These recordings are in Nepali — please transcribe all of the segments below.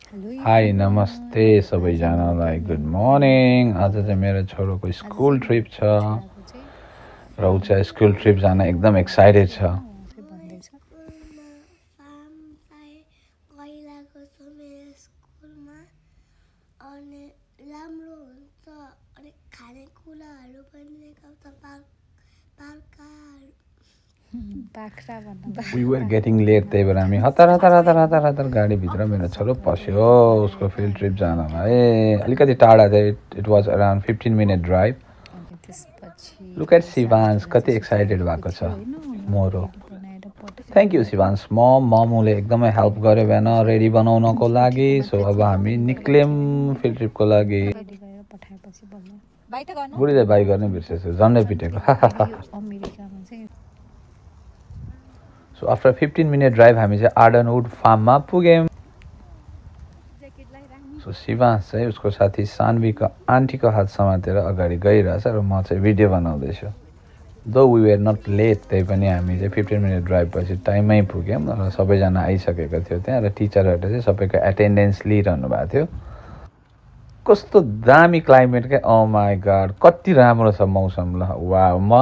हाई नमस्ते सबैजनालाई गुड मर्निङ। आज चाहिँ मेरो छोरोको स्कुल ट्रिप छ र ऊ चाहिँ स्कुल ट्रिप जान एकदम एक्साइटेड छ। We were getting late, त्यही भएर हामी हतार हतार हतार हतार हतार गाडीभित्र मेरो छोरो पस्यो उसको फिल्ड ट्रिप जानलाई। अलिकति टाढा चाहिँ it was around 15-minute drive. Look at Shivansh कति एक्साइटेड भएको छ मोरो। Thank you Shivansh. ममुले एकदमै हेल्प गर्यो बिहान रेडी बनाउनको लागि। सो अब हामी निक्ल्यौँ फिल्ड ट्रिपको लागि। बुढीले बाई गर्ने बिर्सेछु, झन्डै पिटेको। सो आफ्टर 15-minute ड्राइभ हामी चाहिँ आर्डनवुड फार्ममा पुग्यौँ। सो शिवांश चाहिँ उसको साथी सान्वीको आन्टीको हात समातेर अगाडि गइरहेछ र म चाहिँ भिडियो बनाउँदैछु। दो वी वेयर नट लेट, त्यही पनि हामी चाहिँ 15-minute ड्राइभ पछि टाइममै पुग्यौँ र सबैजना आइसकेको थियो त्यहाँ र टिचरहरूले चाहिँ सबैको एटेन्डेन्स लिइरहनु भएको थियो। कस्तो दामी क्लाइमेट क्या, ओ माई गॉड कति राम्रो छ मौसम। ल वाह, म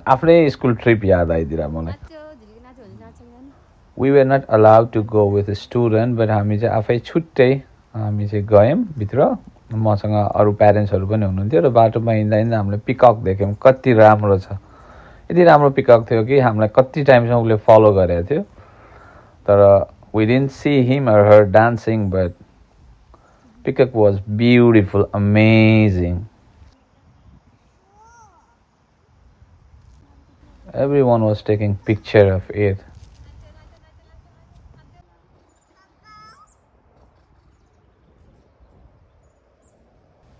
आफ्नै स्कुल ट्रिप याद आइदिएर मलाई। We were not allowed to go with student, but हामी चाहिँ आफै छुट्टै हामी चाहिँ गयौँ भित्र। मसँग अरू प्यारेन्ट्सहरू पनि हुनुहुन्थ्यो र बाटोमा हिँड्दा हिँड्दा हामीले पिकक देख्यौँ। कति राम्रो छ, यति राम्रो पिकक थियो कि हामीलाई कति टाइमसम्म उसले फलो गरेको थियो। तर we didn't see him or her dancing, but peacock was beautiful, amazing. Everyone was taking picture of it.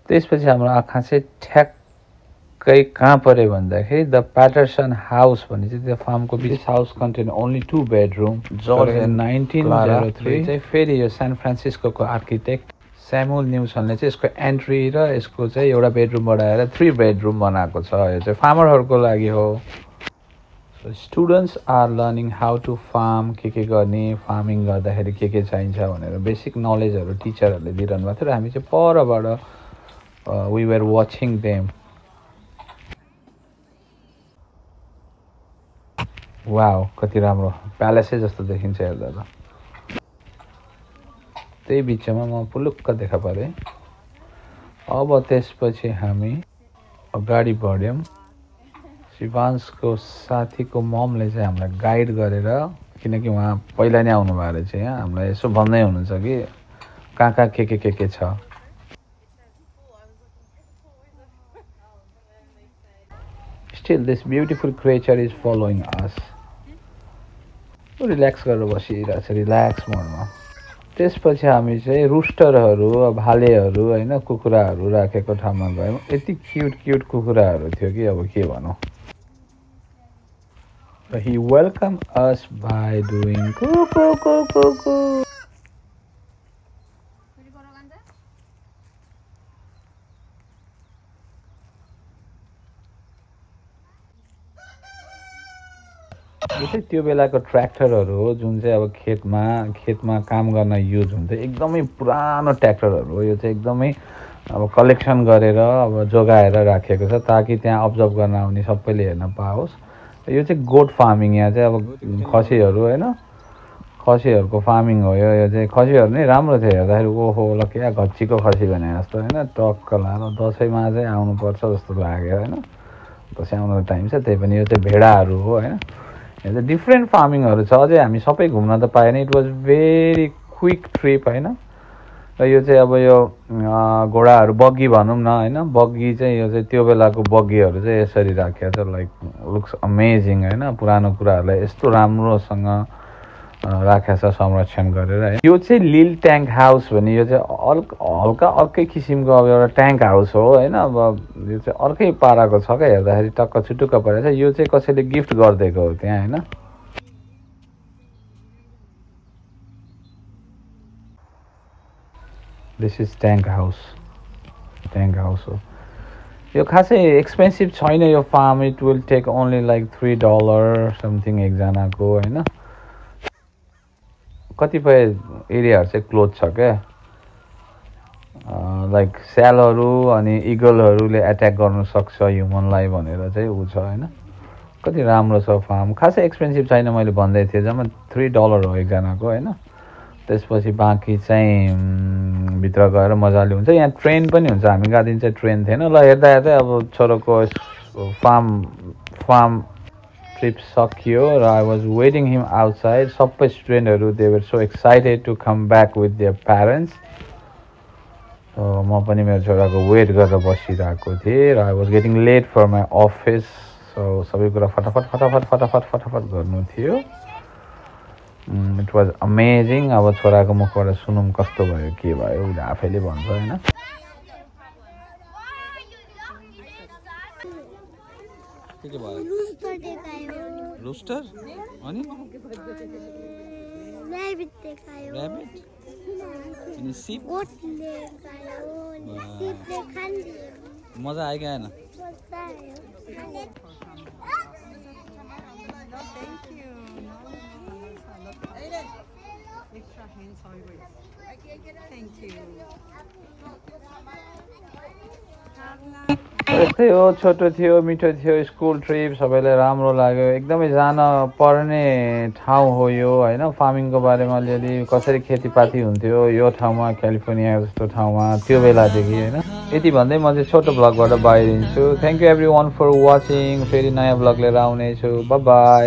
त्यसपछि हाम्रो आँखा चाहिँ ठ्याक्कै कहाँ पऱ्यो भन्दाखेरि द प्याटरसन हाउस भन्ने चाहिँ त्यो फार्मको beach house contain only 2 bedroom। George 1903 चाहिँ फेरि यो सान फ्रान्सिस्कोको आर्किटेक्ट स्यामुअल न्युसनले चाहिँ यसको एन्ट्री र यसको चाहिँ एउटा बेडरुम बढाएर 3 bedroom बनाएको छ। यो चाहिँ फार्मरहरूको लागि हो। So students are learning how to farm, के गर्ने, फार्मिङ गर्दाखेरि के चाहिन्छ भनेर बेसिक नलेजहरू टिचरहरूले दिइरहनु भएको थियो र हामी चाहिँ परबाट we were watching them. Wow कति राम्रो प्यालेसै जस्तो देखिन्छ हेर्दा त। त्यही बिचमा म पुलुक्क देखा परेँ। अब त्यसपछि हामी अगाडि बढ्यौँ। शिवांशको साथीको ममले चाहिँ हामीलाई गाइड गरेर, किनकि उहाँ पहिला नै आउनु भएको रहेछ यहाँ, हामीलाई यसो भन्दै हुनुहुन्छ कि कहाँ कहाँ के छ। Still, this beautiful creature is following us. Relax गरेर बसिरहेछ रिल्याक्स मोडमा। त्यसपछि हामी चाहिँ रुस्टरहरू, भालेहरू होइन, कुखुराहरू राखेको ठाउँमा गयौँ। यति क्युट कुखुराहरू थियो कि अब के भनौँ। He welcomed us by doing Kuku. यो चाहिँ त्यो बेलाको ट्र्याक्टरहरू हो जुन चाहिँ अब खेतमा काम गर्न युज हुन्थ्यो। एकदमै पुरानो ट्र्याक्टरहरू हो। यो चाहिँ एकदमै अब कलेक्सन गरेर अब जोगाएर राखेको छ ताकि त्यहाँ अब्जर्भ गर्न आउने सबैले हेर्न पाओस्। यो चाहिँ गोट फार्मिङ, यहाँ चाहिँ अब खसीहरू होइन, खसीहरूको फार्मिङ हो यो चाहिँ। खसीहरू नै राम्रो थियो हेर्दाखेरि, ओहो ल क्या घच्चीको खसी भने जस्तो होइन, टक्क लाएर दसैँमा चाहिँ आउनुपर्छ जस्तो लाग्यो होइन। दसैँ आउनुको टाइम छ, त्यही पनि यो चाहिँ भेडाहरू हो होइन। यहाँ चाहिँ डिफ्रेन्ट फार्मिङहरू छ। अझै हामी सबै घुम्न त पाएन, it was very quick trip होइन। र यो चाहिँ अब यो घोडाहरू बग्गी भनौँ न होइन, बग्गी चाहिँ यो चाहिँ त्यो बेलाको बग्गीहरू चाहिँ यसरी राखेको छ। लाइक लुक्स अमेजिङ होइन, पुरानो कुराहरूलाई यस्तो राम्रोसँग राखेको छ संरक्षण गरेर है। यो चाहिँ लिल ट्याङ्क हाउस भन्ने, यो चाहिँ हल्का अर्कै किसिमको अब एउटा ट्याङ्क हाउस हो होइन। अब यो चाहिँ अर्कै पाराको छ क्या, हेर्दाखेरि टक्क छुटुक्क परेको छ। यो चाहिँ कसैले गिफ्ट गरिदिएको हो त्यहाँ होइन। दिस इज ट्याङ्क हाउस हो। यो खासै एक्सपेन्सिभ छैन यो farm. It will take only like $3 something एकजनाको होइन। कतिपय एरियाहरू चाहिँ क्लोज छ क्या, लाइक स्यालहरू अनि इगलहरूले एट्याक गर्न सक्छ ह्युमनलाई भनेर चाहिँ ऊ छ होइन। कति राम्रो छ फार्म, खासै एक्सपेन्सिभ छैन, मैले भन्दै थिएँ जम्मा $3 हो एकजनाको होइन। त्यसपछि बाँकी चाहिँ भित्र गएर मजाले हुन्छ। यहाँ ट्रेन पनि हुन्छ, हामी गएको दिन चाहिँ ट्रेन थिएन। ल हेर्दा हेर्दै अब छोरोको फार्म ट्रिप सकियो र I was waiting him outside. सबै स्टुडेन्टहरू they were so excited to come back with their parents. म पनि मेरो छोराको वेट गरेर बसिरहेको थिएँ र I was getting late for my office. So सबै कुरा फटाफट गर्नु थियो। It was amazing. अब छोराको मुखबाट सुनौँ कस्तो भयो के भयो, उसले आफैले भन्छ होइन। के भयो? रोस्टर अनि ऱ्याबिट देखायो। ऱ्याबिट अनि सिप। मजा आयो कि आएन? यस्तै हो, छोटो थियो, मिठो थियो, स्कुल ट्रिप सबैलाई राम्रो लाग्यो। एकदमै जान पर्ने ठाउँ हो यो होइन। फार्मिङको बारेमा अलिअलि कसरी खेतीपाती हुन्थ्यो यो ठाउँमा, क्यालिफोर्निया जस्तो ठाउँमा त्यो बेलादेखि होइन। यति भन्दै म चाहिँ छोटो ब्लगबाट बाहिरिन्छु। Thank you everyone for watching. फेरि नयाँ ब्लग लिएर आउनेछु। Bye by.